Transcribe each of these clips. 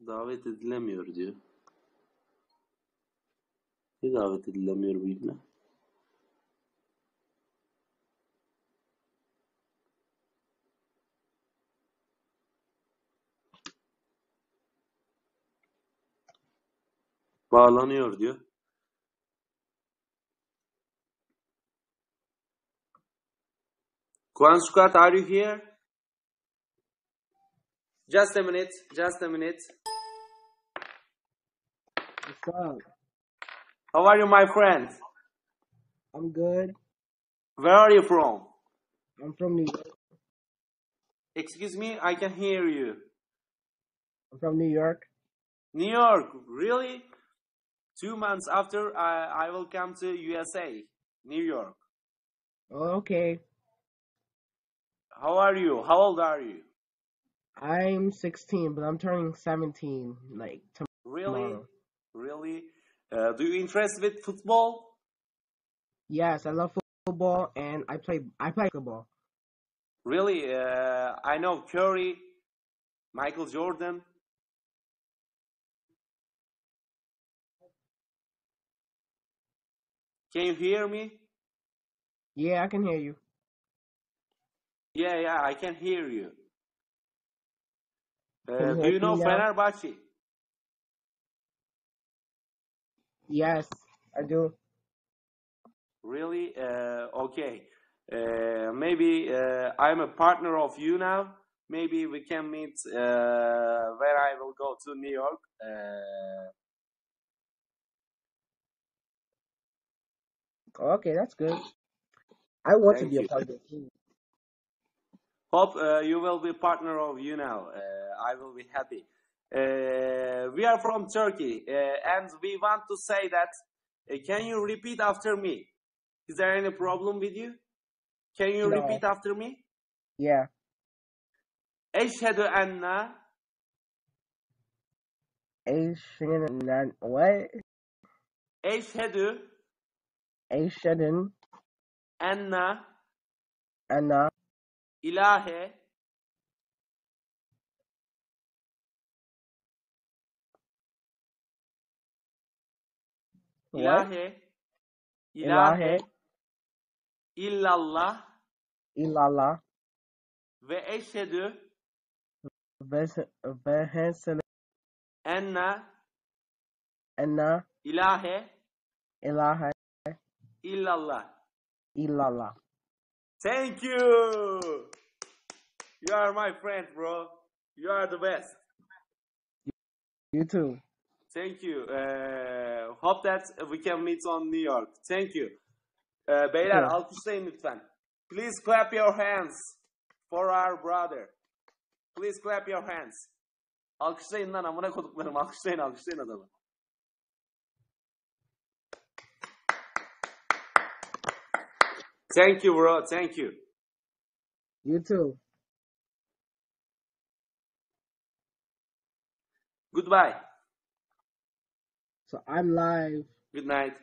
Davet edilemiyor diyor. Niye davet edilemiyor bu ibne? Bağlanıyor diyor. Kuan Squad, are you here? Just a minute. Just a minute. What's up? How are you, my friend? I'm good. Where are you from? I'm from New York. Excuse me, I can hear you. I'm from New York. New York, really? 2 months after I will come to USA, New York. Oh, okay. How are you? How old are you? I'm 16, but I'm turning 17 Really? tomorrow. Really? Do you interest with football? Yes, I love football and I play basketball. Really? I know Curry, Michael Jordan. Can you hear me? Yeah, I can hear you. Yeah, I can hear you. Can you Do hear you know me now? Fenerbahçe? Yes, I do. Really? Okay. Maybe I'm a partner of you now. Maybe we can meet where I will go to New York. Okay, that's good. I want to Thank be a you. part of the team. Hope you will be partner of you now. I will be happy. We are from Turkey, and we want to say that. Can you repeat after me? Is there any problem with you? Can you No. repeat after me? Yeah. Eşhedü enne Asian what? Eşhedü Asian enne Anna ilahe what? ilahe Ilahe illallah illallah ve eşhedü vehesel enne Anna ilahe ilahe illallah. illallah. Thank you. You are my friend, bro. You are the best. You too. Thank you. Hope that we can meet on New York. Thank you. Beyler Okay. alkışlayın lütfen. Please clap your hands for our brother. Please clap your hands. Alkışlayın lan amına koduklarım. Alkışlayın adamı. Thank you, bro. Thank you. You too. Goodbye. So I'm live. Good night.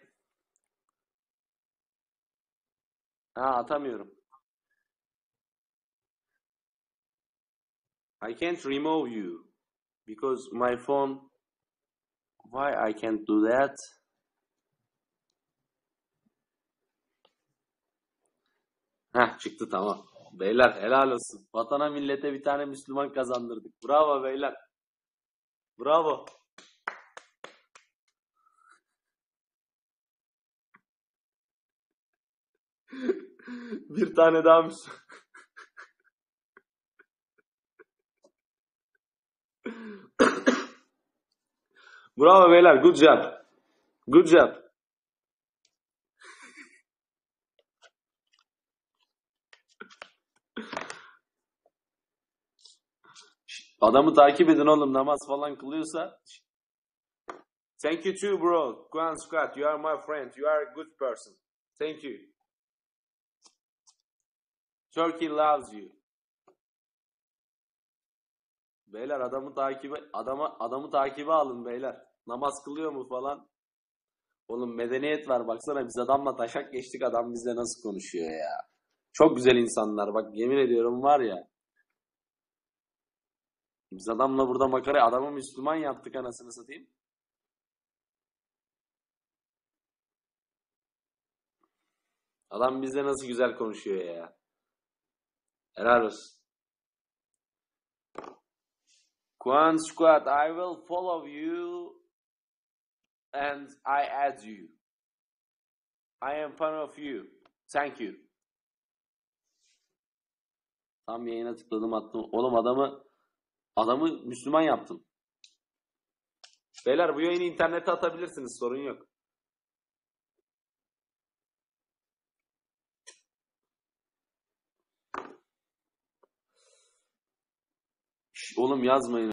Atamıyorum. I can't remove you because my phone. Why I can't do that? Çıktı tamam. Beyler helal olsun. Vatana millete bir tane Müslüman kazandırdık. Bravo beyler. Bravo. Bir tane daha Müslüman. Bravo beyler. Good job. Good job. Adamı takip edin oğlum. Namaz falan kılıyorsa. Thank you too bro. Guan Squad. You are my friend. You are a good person. Thank you. Turkey loves you. Beyler adamı takibe alın beyler. Namaz kılıyor mu falan. Oğlum medeniyet var baksana biz adamla taşak geçtik adam bizle nasıl konuşuyor ya. Çok güzel insanlar bak yemin ediyorum var ya. Biz adamla burada makara, adamı Müslüman yaptık anasını satayım. Adam bizle nasıl güzel konuşuyor ya. Helal olsun. Kuan Squad, I will follow you and I add you. I am fan of you. Thank you. Tam yayına tıkladım attım. Oğlum adamı Müslüman yaptım. Beyler bu yayını internete atabilirsiniz, sorun yok. Şş, oğlum yazmayın.